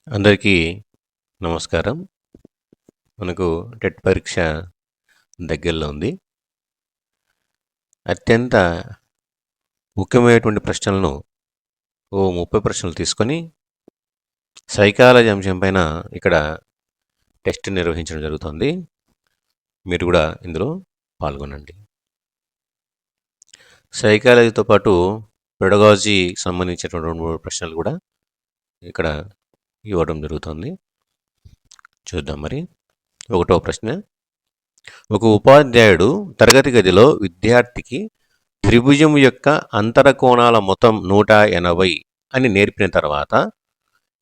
అందరికీ నమస్కారం. మనకు టెట్ పరీక్ష దగ్గరలో ఉంది. అత్యంత ముఖ్యమైనటువంటి ప్రశ్నలను 30 ప్రశ్నలు తీసుకొని సైకాలజీ అంశం పైన ఇక్కడ టెస్ట్ నిర్వహించడం జరుగుతుంది. మీరు కూడా ఇందులో పాల్గొనండి. సైకాలజీతో పాటు పెడగాజీ సంబంధించినటువంటి 2-3 ప్రశ్నలు కూడా ఇక్కడ ఇవ్వడం జరుగుతుంది. చూద్దాం మరి. 1వ ప్రశ్న. ఒక ఉపాధ్యాయుడు తరగతి గదిలో విద్యార్థికి త్రిభుజం యొక్క అంతర కోణాల మొత్తం 180 అని నేర్పిన తర్వాత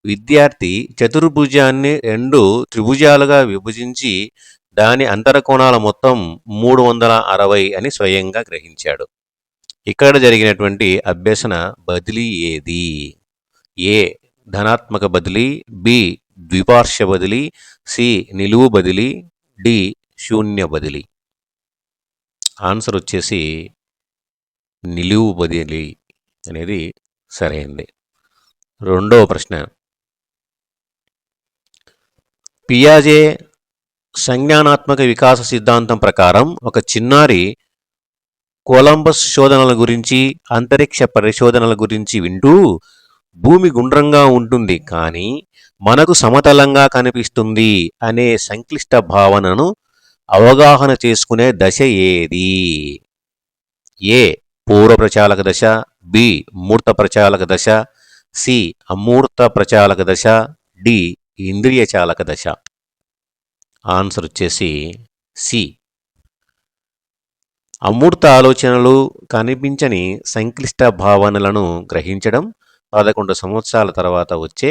విద్యార్థి చతుర్భుజాన్ని 2 త్రిభుజాలుగా విభజించి దాని అంతర కోణాల మొత్తం 360 అని స్వయంగా గ్రహించాడు. ఇక్కడ జరిగినటువంటి అభ్యసన బదిలీ ఏది? ఏ ధనాత్మక బదిలీ, బి ద్విపార్శ్వ బదిలీ, సి నిలువు బదిలీ, డి శూన్య బదిలీ. ఆన్సర్ వచ్చేసి నిలువు బదిలీ అనేది సరైంది. 2వ ప్రశ్న. పియాజే సంజ్ఞానాత్మక వికాస సిద్ధాంతం ప్రకారం ఒక చిన్నారి కొలంబస్ శోధనల గురించి, అంతరిక్ష పరిశోధనల గురించి వింటూ భూమి గుండ్రంగా ఉంటుంది కానీ మనకు సమతలంగా కనిపిస్తుంది అనే సంక్లిష్ట భావనను అవగాహన చేసుకునే దశ ఏది? ఏ పూర్వ ప్రచాలక దశ, బి మూర్త ప్రచాలక దశ, సి అమూర్త ప్రచాలక దశ, డి ఇంద్రియ చాలక దశ. ఆన్సర్ వచ్చేసి సి. అమూర్త ఆలోచనలు, కనిపించని సంక్లిష్ట భావనలను గ్రహించడం 11 సంవత్సరాల తర్వాత వచ్చే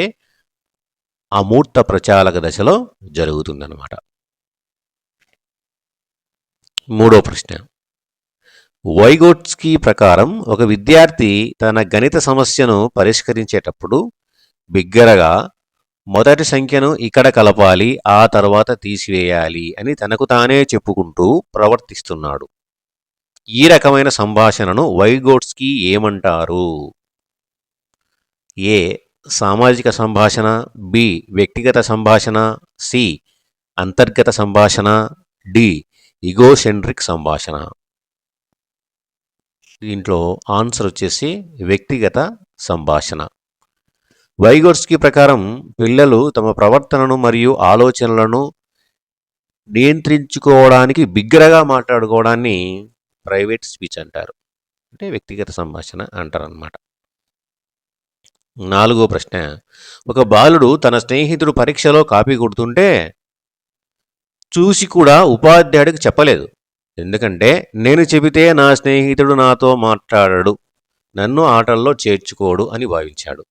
అమూర్త ప్రచాలక దశలో జరుగుతుందన్నమాట. 3వ ప్రశ్న. వైగోట్స్కీ ప్రకారం ఒక విద్యార్థి తన గణిత సమస్యను పరిష్కరించేటప్పుడు బిగ్గరగా మొదటి సంఖ్యను ఇక్కడ కలపాలి, ఆ తర్వాత తీసివేయాలి అని తనకు తానే చెప్పుకుంటూ ప్రవర్తిస్తున్నాడు. ఈ రకమైన సంభాషణను వైగోట్స్కీ ఏమంటారు? ఏ సామాజిక సంభాషణ, బి వ్యక్తిగత సంభాషణ, సి అంతర్గత సంభాషణ, డి ఇగోసెంట్రిక్ సంభాషణ. దీంట్లో ఆన్సర్ వచ్చేసి వ్యక్తిగత సంభాషణ. వైగోట్స్కీ ప్రకారం పిల్లలు తమ ప్రవర్తనను మరియు ఆలోచనలను నియంత్రించుకోవడానికి బిగ్గరగా మాట్లాడుకోవడాన్ని ప్రైవేట్ స్పీచ్ అంటారు, అంటే వ్యక్తిగత సంభాషణ అంటారు అన్నమాట. 4వ ప్రశ్న. ఒక బాలుడు తన స్నేహితుడు పరీక్షలో కాపీ కొడుతుంటే చూసి కూడా ఉపాధ్యాయుడికి చెప్పలేదు. ఎందుకంటే నేను చెబితే నా స్నేహితుడు నాతో మాట్లాడడు, నన్ను ఆటల్లో చేర్చుకోడు అని భావించాడు.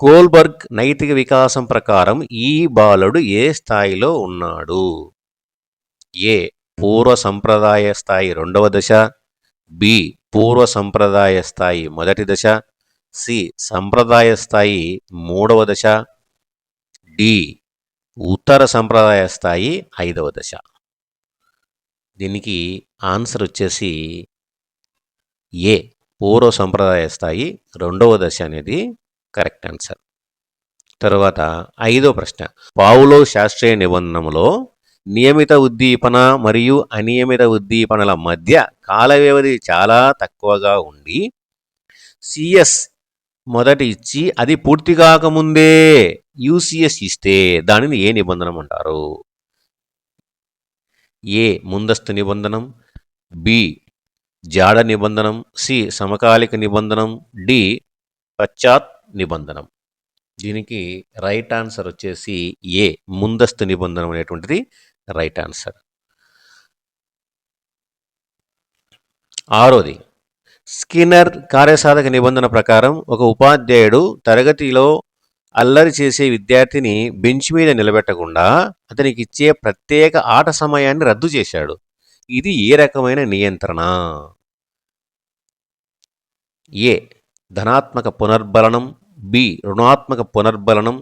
కోల్బర్గ్ నైతిక వికాసం ప్రకారం ఈ బాలుడు ఏ స్థాయిలో ఉన్నాడు? ఏ పూర్వ సంప్రదాయ స్థాయి 2వ దశ, బి పూర్వ సంప్రదాయ స్థాయి 1వ దశ, సి సంప్రదాయ స్థాయి 3వ దశ, డి ఉత్తర సంప్రదాయ స్థాయి 5వ దశ. దీనికి ఆన్సర్ వచ్చేసి ఏ పూర్వ సంప్రదాయ స్థాయి 2వ దశ అనేది కరెక్ట్ ఆన్సర్. తర్వాత 5వ ప్రశ్న. పావులో శాస్త్రీయ నిబంధనలో నియమిత ఉద్దీపన మరియు అనియమిత ఉద్దీపనల మధ్య కాల వ్యవధి చాలా తక్కువగా ఉండి సిఎస్ మొదటి ఇచ్చి అది పూర్తి కాకముందే యూసిఎస్ ఇస్తే దానిని ఏ నిబంధనం అంటారు? ఏ ముందస్తు నిబంధనం, బి జాడ నిబంధనం, సి సమకాలిక నిబంధనం, డి పశ్చాత్ నిబంధనం. దీనికి రైట్ ఆన్సర్ వచ్చేసి ఏ ముందస్తు నిబంధనం అనేటువంటిది రైట్ ఆన్సర్. 6వది. స్కిన్నర్ కార్యసాధక నిబంధన ప్రకారం ఒక ఉపాధ్యాయుడు తరగతిలో అల్లరి చేసే విద్యార్థిని బెంచ్ మీద నిలబెట్టకుండా అతనికి ఇచ్చే ప్రత్యేక ఆట సమయాన్ని రద్దు చేశాడు. ఇది ఏ రకమైన నియంత్రణ? ఏ ధనాత్మక పునర్బలనం, బి రుణాత్మక పునర్బలనం,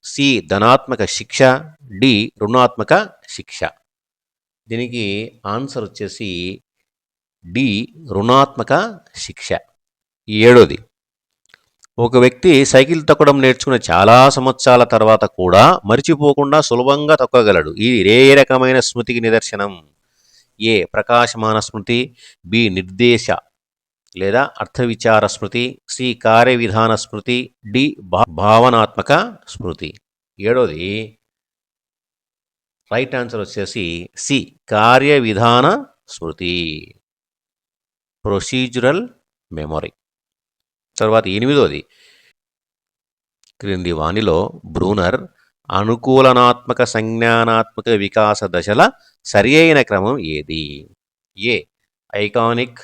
సి ధనాత్మక శిక్ష, డి రుణాత్మక శిక్ష. దీనికి ఆన్సర్ వచ్చేసి డి రుణాత్మక శిక్ష. 7వది. ఒక వ్యక్తి సైకిల్ తొక్కడం నేర్చుకున్న చాలా సంవత్సరాల తర్వాత కూడా మరిచిపోకుండా సులభంగా తొక్కగలడు. ఇది ఏ రకమైన స్మృతికి నిదర్శనం? ఏ ప్రకాశమాన స్మృతి, బి నిర్దేశ లేదా అర్థ విచార స్మృతి, సి కార్యవిధాన స్మృతి, డి భావనాత్మక స్మృతి. ఏడోది రైట్ ఆన్సర్ వచ్చేసి సి కార్యవిధాన స్మృతి, ప్రొసీజరల్ మెమొరీ. తర్వాత ఎనిమిదోది క్రింది వానిలో బ్రూనర్ అనుకూలనాత్మక సంజ్ఞానాత్మక వికాస దశల సరియైన క్రమం ఏది? A iconic,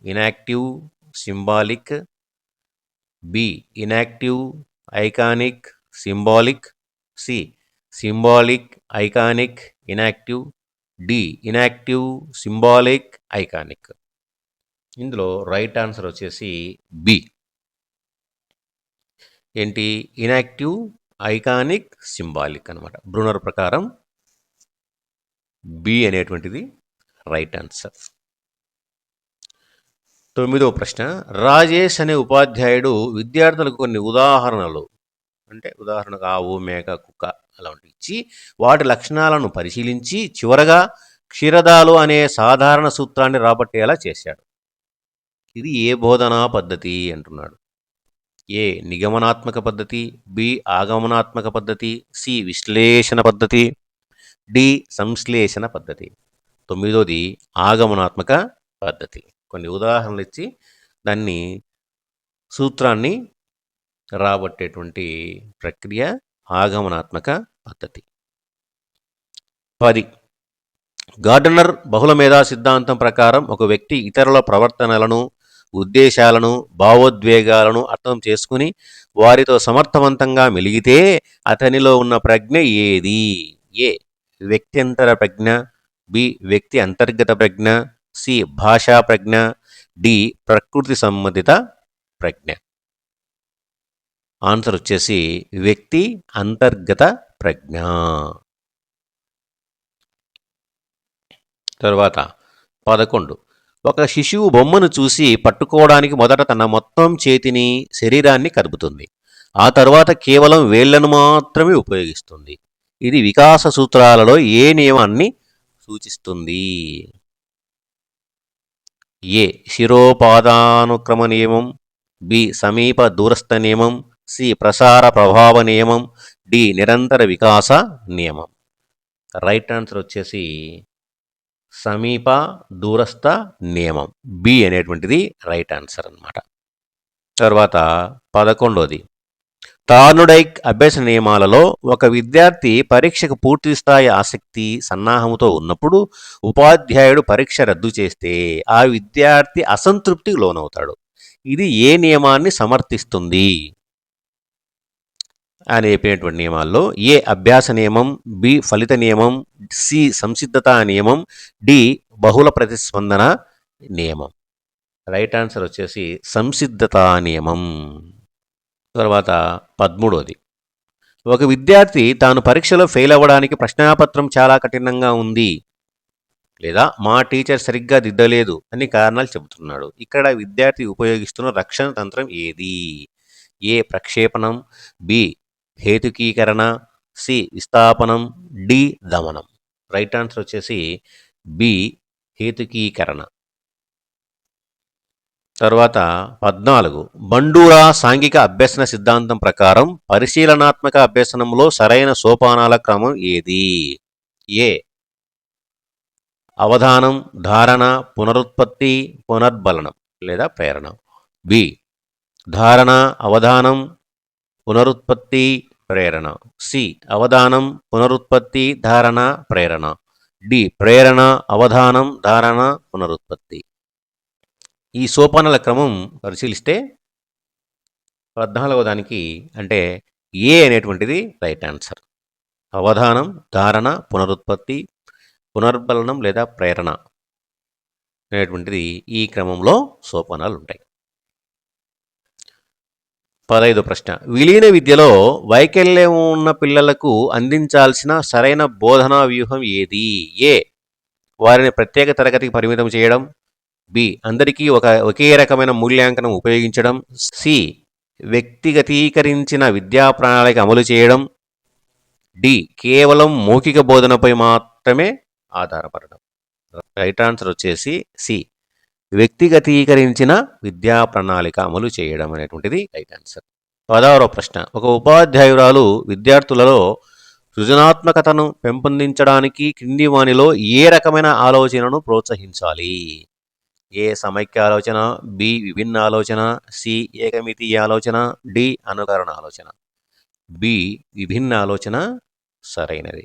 enactive, symbolic, B enactive, iconic, symbolic, C symbolic, iconic, enactive, D enactive, symbolic, iconic. ఇందులో రైట్ ఆన్సర్ వచ్చేసి బి. ఏంటి? ఇనాక్టివ్, ఐకానిక్, సింబాలిక్ అనమాట. బ్రూనర్ ప్రకారం బి అనేటువంటిది రైట్ ఆన్సర్. 9వ ప్రశ్న, రాజేష్ అనే ఉపాధ్యాయుడు విద్యార్థులకు కొన్ని ఉదాహరణలు, అంటే ఉదాహరణకు ఆవు, మేక, కుక్క అలాంటి ఇచ్చి వాటి లక్షణాలను పరిశీలించి చివరగా క్షీరదాలు అనే సాధారణ సూత్రాన్ని రాబట్టేలా చేశాడు. ఇది ఏ బోధనా పద్ధతి అంటున్నాడు? ఏ నిగమనాత్మక పద్ధతి, బి ఆగమనాత్మక పద్ధతి, సి విశ్లేషణ పద్ధతి, డి సంశ్లేషణ పద్ధతి. 9వది ఆగమనాత్మక పద్ధతి. కొన్ని ఉదాహరణలు ఇచ్చి దాన్ని సూత్రాన్ని రాబట్టేటువంటి ప్రక్రియ ఆగమనాత్మక పద్ధతి. 10 గార్డనర్ బహుళ మేధా సిద్ధాంతం ప్రకారం ఒక వ్యక్తి ఇతరుల ప్రవర్తనలను, ఉద్దేశాలను, భావోద్వేగాలను అర్థం చేసుకుని వారితో సమర్థవంతంగా మెలిగితే అతనిలో ఉన్న ప్రజ్ఞ ఏది? ఏ వ్యక్త్యంతర ప్రజ్ఞ, బి వ్యక్తి అంతర్గత ప్రజ్ఞ, సి భాషా ప్రజ్ఞ, డి ప్రకృతి సంబంధిత ప్రజ్ఞ. ఆన్సర్ వచ్చేసి వ్యక్తి అంతర్గత ప్రజ్ఞ. తర్వాత 11 ఒక శిశువు బొమ్మను చూసి పట్టుకోవడానికి మొదట తన మొత్తం చేతిని, శరీరాన్ని కదుపుతుంది. ఆ తర్వాత కేవలం వేళ్లను మాత్రమే ఉపయోగిస్తుంది. ఇది వికాస సూత్రాలలో ఏ నియమాన్ని సూచిస్తుంది? ఏ శిరోపాదానుక్రమ నియమం, బి సమీప దూరస్థ నియమం, సి ప్రసార ప్రభావ నియమం, డి నిరంతర వికాస నియమం. రైట్ ఆన్సర్ వచ్చేసి సమీప దూరస్థ నియమం, బి అనేటువంటిది రైట్ ఆన్సర్ అన్నమాట. తర్వాత 11వది తార్నుడైక్ అభ్యాస నియమాలలో ఒక విద్యార్థి పరీక్షకు పూర్తిస్థాయి ఆసక్తి, సన్నాహంతో ఉన్నప్పుడు ఉపాధ్యాయుడు పరీక్ష రద్దు చేస్తే ఆ విద్యార్థి అసంతృప్తికి లోనవుతాడు. ఇది ఏ నియమాన్ని సమర్థిస్తుంది? అని చెప్పినటువంటి నియమాల్లో ఏ అభ్యాస నియమం, బి ఫలిత నియమం, సి సంసిద్ధతా నియమం, డి బహుళ ప్రతిస్పందన నియమం. రైట్ ఆన్సర్ వచ్చేసి సంసిద్ధతా నియమం. తర్వాత 13వది ఒక విద్యార్థి తాను పరీక్షలో ఫెయిల్ అవ్వడానికి ప్రశ్నాపత్రం చాలా కఠినంగా ఉంది లేదా మా టీచర్ సరిగ్గా దిద్దలేదు అని కారణాలు చెబుతున్నాడు. ఇక్కడ విద్యార్థి ఉపయోగిస్తున్న రక్షణ తంత్రం ఏది? ఏ ప్రక్షేపణం, బి హేతుకీకరణ, సి విస్థాపనం, డి దమనం. రైట్ ఆన్సర్ వచ్చేసి బి హేతుకీకరణ. తర్వాత 14 బండూరా సాంఘిక అభ్యసన సిద్ధాంతం ప్రకారం పరిశీలనాత్మక అభ్యసనంలో సరైన సోపానాల క్రమం ఏది? ఏ అవధానం, ధారణ, పునరుత్పత్తి, పునర్బలనం లేదా ప్రేరణ, బి ధారణ, అవధానం, పునరుత్పత్తి, ప్రేరణ, సి అవధానం, పునరుత్పత్తి, ధారణ, ప్రేరణ, డి ప్రేరణ, అవధానం, ధారణ, పునరుత్పత్తి. ఈ సోపానాల క్రమం పరిశీలిస్తే 14వ దానికి అంటే ఏ అనేటువంటిది రైట్ ఆన్సర్. అవధానం, ధారణ, పునరుత్పత్తి, పునర్బలనం లేదా ప్రేరణ అనేటువంటిది ఈ క్రమంలో సోపానాలు ఉంటాయి. 15వ ప్రశ్న విలీన విద్యలో వైకల్యం ఉన్న పిల్లలకు అందించాల్సిన సరైన బోధనా వ్యూహం ఏది? ఏ వారిని ప్రత్యేక తరగతికి పరిమితం చేయడం, బి అందరికీ ఒకే రకమైన మూల్యాంకనం ఉపయోగించడం, సి వ్యక్తిగతీకరించిన విద్యా ప్రణాళిక అమలు చేయడం. డి. కేవలం మౌఖిక బోధనపై మాత్రమే ఆధారపడడం. రైట్ ఆన్సర్ వచ్చేసి సి. వ్యక్తిగతీకరించిన విద్యా ప్రణాళిక అమలు చేయడం అనేటువంటిది రైట్ ఆన్సర్. 10వ ప్రశ్న. ఒక ఉపాధ్యాయురాలు విద్యార్థులలో సృజనాత్మకతను పెంపొందించడానికి క్రింది వానిలో ఏ రకమైన ఆలోచనను ప్రోత్సహించాలి? ఏ. సమైక్య ఆలోచన, బి. విభిన్న ఆలోచన, సి. ఏకమితీయ ఆలోచన, డి. అనుకరణ ఆలోచన. బి. విభిన్న ఆలోచన సరైనది.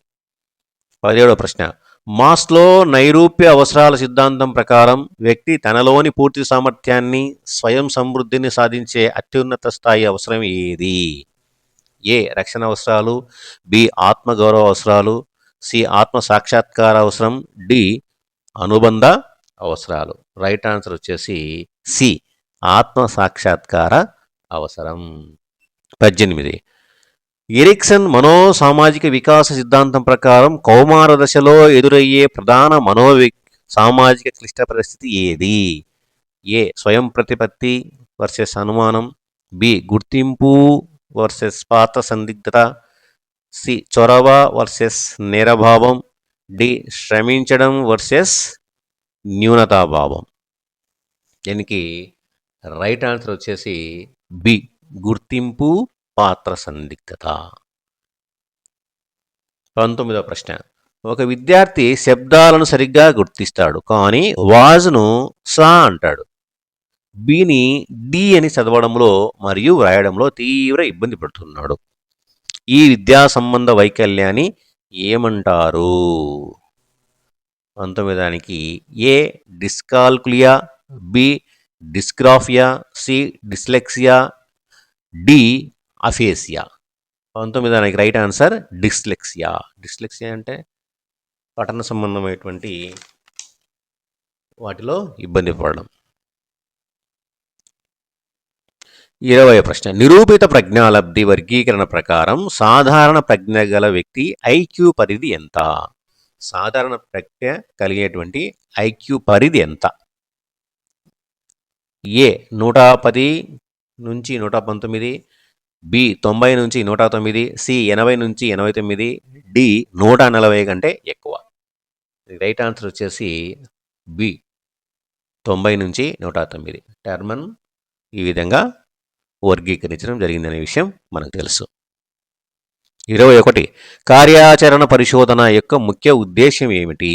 17వ ప్రశ్న. మాస్లో నైరూప్య అవసరాల సిద్ధాంతం ప్రకారం వ్యక్తి తనలోని పూర్తి సామర్థ్యాన్ని, స్వయం సమృద్ధిని సాధించే అత్యున్నత స్థాయి అవసరం ఏది? ఏ. రక్షణ అవసరాలు, బి. ఆత్మగౌరవ అవసరాలు, సి. ఆత్మ సాక్షాత్కార అవసరం, డి. అనుబంధ అవసరాలు. రైట్ ఆన్సర్ వచ్చేసి సి. ఆత్మ సాక్షాత్కార అవసరం. 18. ఎరిక్సన్ మనోసామాజిక వికాస సిద్ధాంతం ప్రకారం కౌమార దశలో ఎదురయ్యే ప్రధాన సామాజిక క్లిష్ట పరిస్థితి ఏది? ఏ. స్వయం ప్రతిపత్తి వర్సెస్ అనుమానం, బి. గుర్తింపు వర్సెస్ పాత సందిగ్ధత, సి. చొరవ వర్సెస్ నేరభావం, డి. శ్రమించడం వర్సెస్ న్యూనతాభావం. దీనికి రైట్ ఆన్సర్ వచ్చేసి బి. గుర్తింపు, పాత్ర సందిగ్ధత. 19వ ప్రశ్న. ఒక విద్యార్థి శబ్దాలను సరిగ్గా గుర్తిస్తాడు, కానీ వాజ్ను సా అంటాడు. బిని డి అని చదవడంలో మరియు వ్రాయడంలో తీవ్ర ఇబ్బంది పడుతున్నాడు. ఈ విద్యా సంబంధ వైకల్యాన్ని ఏమంటారు? 19కి A. Dyscalculia, B. Dysgraphia, C. Dyslexia, D. Aphasia. 19కి రైట్ ఆన్సర్ డిస్లెక్సియా. డిస్లెక్సియా అంటే పఠన సంబంధమైనటువంటి వాటిలో ఇబ్బంది పడడం. 20వ ప్రశ్న. నిరూపిత ప్రజ్ఞాలబ్ధి వర్గీకరణ ప్రకారం సాధారణ ప్రజ్ఞ గల వ్యక్తి ఐక్యూ పరిధి ఎంత? సాధారణ ప్రజ్ఞ కలిగేటువంటి ఐక్యూ పరిధి ఎంత? ఏ. 110 నుంచి 119, బి. 90 నుంచి 109, సి. 80 నుంచి 89, డి. 140 కంటే ఎక్కువ. రైట్ ఆన్సర్ వచ్చేసి బి. 90 నుంచి 109. టర్మన్ ఈ విధంగా వర్గీకరించడం జరిగిందనే విషయం మనకు తెలుసు. 21. కార్యాచరణ పరిశోధన యొక్క ముఖ్య ఉద్దేశం ఏమిటి?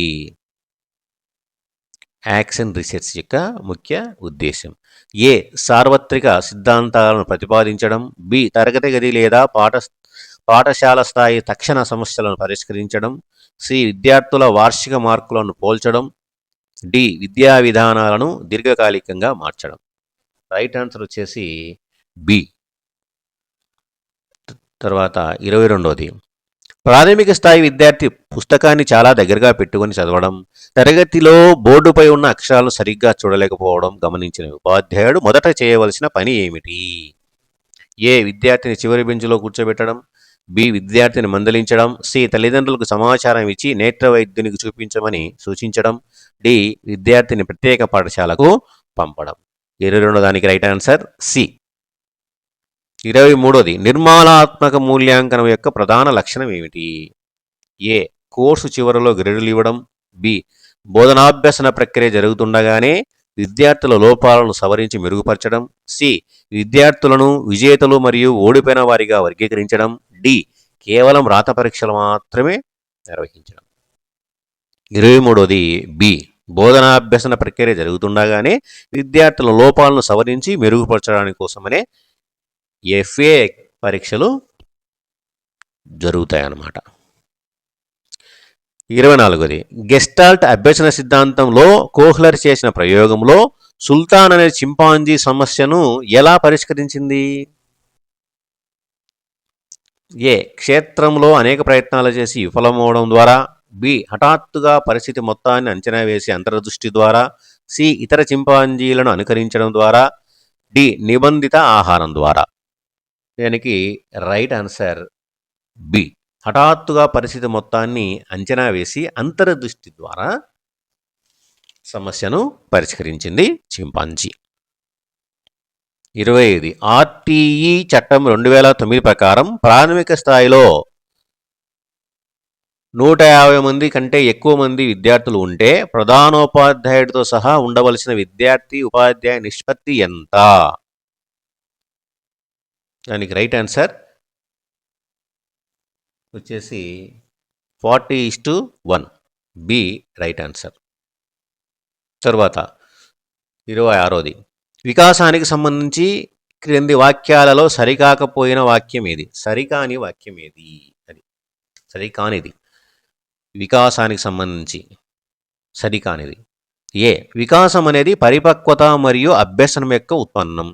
యాక్షన్ రీసెర్చ్ యొక్క ముఖ్య ఉద్దేశం. ఏ. సార్వత్రిక సిద్ధాంతాలను ప్రతిపాదించడం, బి. తరగతి గది లేదా పాఠశాల స్థాయి తక్షణ సమస్యలను పరిష్కరించడం, సి. విద్యార్థుల వార్షిక మార్కులను పోల్చడం, డి. విద్యా విధానాలను దీర్ఘకాలికంగా మార్చడం. రైట్ ఆన్సర్ వచ్చేసి బి. తర్వాత 22వది. ప్రాథమిక స్థాయి విద్యార్థి పుస్తకాన్ని చాలా దగ్గరగా పెట్టుకొని చదవడం, తరగతిలో బోర్డుపై ఉన్న అక్షరాలను సరిగ్గా చూడలేకపోవడం గమనించిన ఉపాధ్యాయుడు మొదట చేయవలసిన పని ఏమిటి? ఏ. విద్యార్థిని చివరి బెంచ్లో కూర్చోబెట్టడం, బి. విద్యార్థిని మందలించడం, సి. తల్లిదండ్రులకు సమాచారం ఇచ్చి నేత్ర వైద్యునికి చూపించమని సూచించడం, డి. విద్యార్థిని ప్రత్యేక పాఠశాలకు పంపడం. 22వ దానికి రైట్ ఆన్సర్ సి. 23వది. నిర్మాణాత్మక మూల్యాంకనం యొక్క ప్రధాన లక్షణం ఏమిటి? ఏ. కోర్సు చివరలో గ్రేడులు ఇవ్వడం, బి. బోధనాభ్యసన ప్రక్రియ జరుగుతుండగానే విద్యార్థుల లోపాలను సవరించి మెరుగుపరచడం, సి. విద్యార్థులను విజేతలు మరియు ఓడిపోయిన వారిగా వర్గీకరించడం, డి. కేవలం రాత పరీక్షలు మాత్రమే నిర్వహించడం. 23వది బి. బోధనాభ్యసన ప్రక్రియ జరుగుతుండగానే విద్యార్థుల లోపాలను సవరించి మెరుగుపరచడానికి కోసమనే ఎఫ్ఏ పరీక్షలు జరుగుతాయన్నమాట. 24వది. గెస్టాల్ట్ అభ్యసన సిద్ధాంతంలో కోహ్లర్ చేసిన ప్రయోగంలో సుల్తాన్ అనే చింపాంజీ సమస్యను ఎలా పరిష్కరించింది? ఏ. క్షేత్రంలో అనేక ప్రయత్నాలు చేసి విఫలమవడం ద్వారా, బి. హఠాత్తుగా పరిస్థితి మొత్తాన్ని అంచనా వేసి అంతర్దృష్టి ద్వారా, సి. ఇతర చింపాంజీలను అనుకరించడం ద్వారా, డి. నిబంధిత ఆహారం ద్వారా. దానికి రైట్ ఆన్సర్ బి. హఠాత్తుగా పరిస్థితి మొత్తాన్ని అంచనా వేసి అంతర్దృష్టి ద్వారా సమస్యను పరిష్కరించింది చింపాంజీ. 25 ఆర్టీఈ చట్టం 2009 ప్రకారం ప్రాథమిక స్థాయిలో 150 మంది కంటే ఎక్కువ మంది విద్యార్థులు ఉంటే ప్రధానోపాధ్యాయుడితో సహా ఉండవలసిన విద్యార్థి ఉపాధ్యాయ నిష్పత్తి ఎంత? దానికి రైట్ ఆన్సర్ వచ్చేసి 40:1 బి రైట్ ఆన్సర్. తరువాత 26ది వికాసానికి సంబంధించి క్రింది వాక్యాలలో సరికాకపోయిన వాక్యం ఏది? సరికాని వాక్యం ఏది? అది సరికానిది వికాసానికి సంబంధించి సరికానిది. ఏ వికాసం అనేది పరిపక్వత మరియు అభ్యసనం యొక్క ఉత్పన్నం.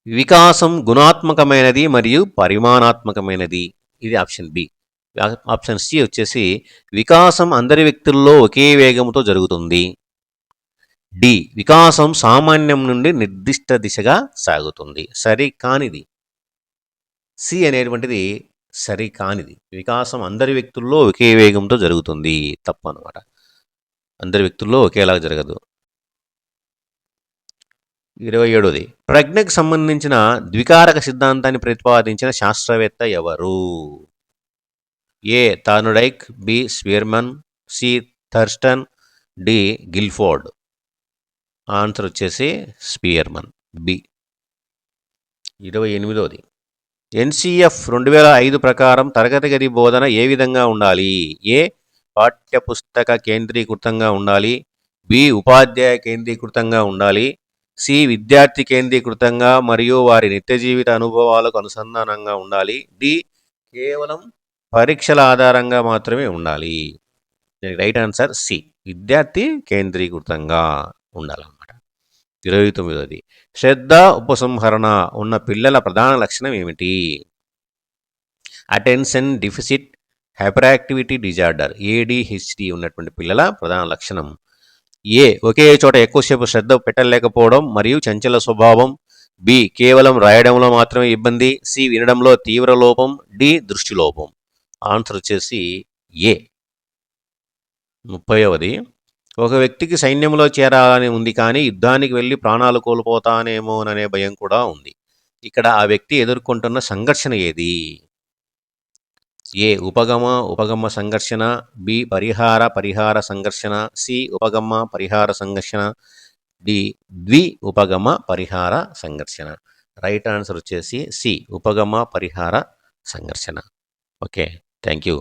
వికాసం గుణాత్మకమైనది మరియు పరిమాణాత్మకమైనది. ఇది ఆప్షన్ బి. ఆప్షన్ సి వచ్చేసి వికాసం అందరి వ్యక్తుల్లో ఒకే వేగంతో జరుగుతుంది. డి వికాసం సామాన్యం నుండి నిర్దిష్ట దిశగా సాగుతుంది. సరికానిది సి అనేటువంటిది సరికానిది. వికాసం అందరి వ్యక్తుల్లో ఒకే వేగంతో జరుగుతుంది. తప్పు అనమాట. అందరి వ్యక్తుల్లో ఒకేలాగా జరగదు. 27ది ప్రజ్ఞకు సంబంధించిన ద్వికారక సిద్ధాంతాన్ని ప్రతిపాదించిన శాస్త్రవేత్త ఎవరు? A Thorndike, B Spearman, C Thurstone, D Guilford. Answer వచ్చేసి స్పియర్మన్, బి. 28ది ఎన్సిఎఫ్ 2005 ప్రకారం తరగతి గది బోధన ఏ విధంగా ఉండాలి? ఏ పాఠ్యపుస్తక కేంద్రీకృతంగా ఉండాలి, బి ఉపాధ్యాయ కేంద్రీకృతంగా ఉండాలి, సి విద్యార్థి కేంద్రీకృతంగా మరియు వారి నిత్య జీవిత అనుభవాలకు అనుసంధానంగా ఉండాలి, డి కేవలం పరీక్షల ఆధారంగా మాత్రమే ఉండాలి. రైట్ ఆన్సర్ సి విద్యార్థి కేంద్రీకృతంగా ఉండాలన్నమాట. 29ది శ్రద్ధ ఉపసంహరణ ఉన్న పిల్లల ప్రధాన లక్షణం ఏమిటి? Attention deficit hyper activity disorder ADHD ఉన్నటువంటి పిల్లల ప్రధాన లక్షణం. ఏ ఒకే చోట ఎక్కువసేపు శ్రద్ధ పెట్టలేకపోవడం మరియు చంచల స్వభావం, బి కేవలం రాయడంలో మాత్రమే ఇబ్బంది, సి వినడంలో తీవ్ర లోపం, డి దృష్టి లోపం. ఆన్సర్ వచ్చేసి ఏ. 30వది ఒక వ్యక్తికి సైన్యంలో చేరాలని ఉంది కానీ యుద్ధానికి వెళ్ళి ప్రాణాలు కోల్పోతానేమోననే భయం కూడా ఉంది. ఇక్కడ ఆ వ్యక్తి ఎదుర్కొంటున్న సంఘర్షణ ఏది? ఏ ఉపగమ సంఘర్షణ, బి పరిహార సంఘర్షణ, సి ఉపగమ పరిహార సంఘర్షణ, డి ఉపగమ పరిహార సంఘర్షణ. రైట్ ఆన్సర్ వచ్చేసి సి ఉపగమ పరిహార సంఘర్షణ. Okay, thank you.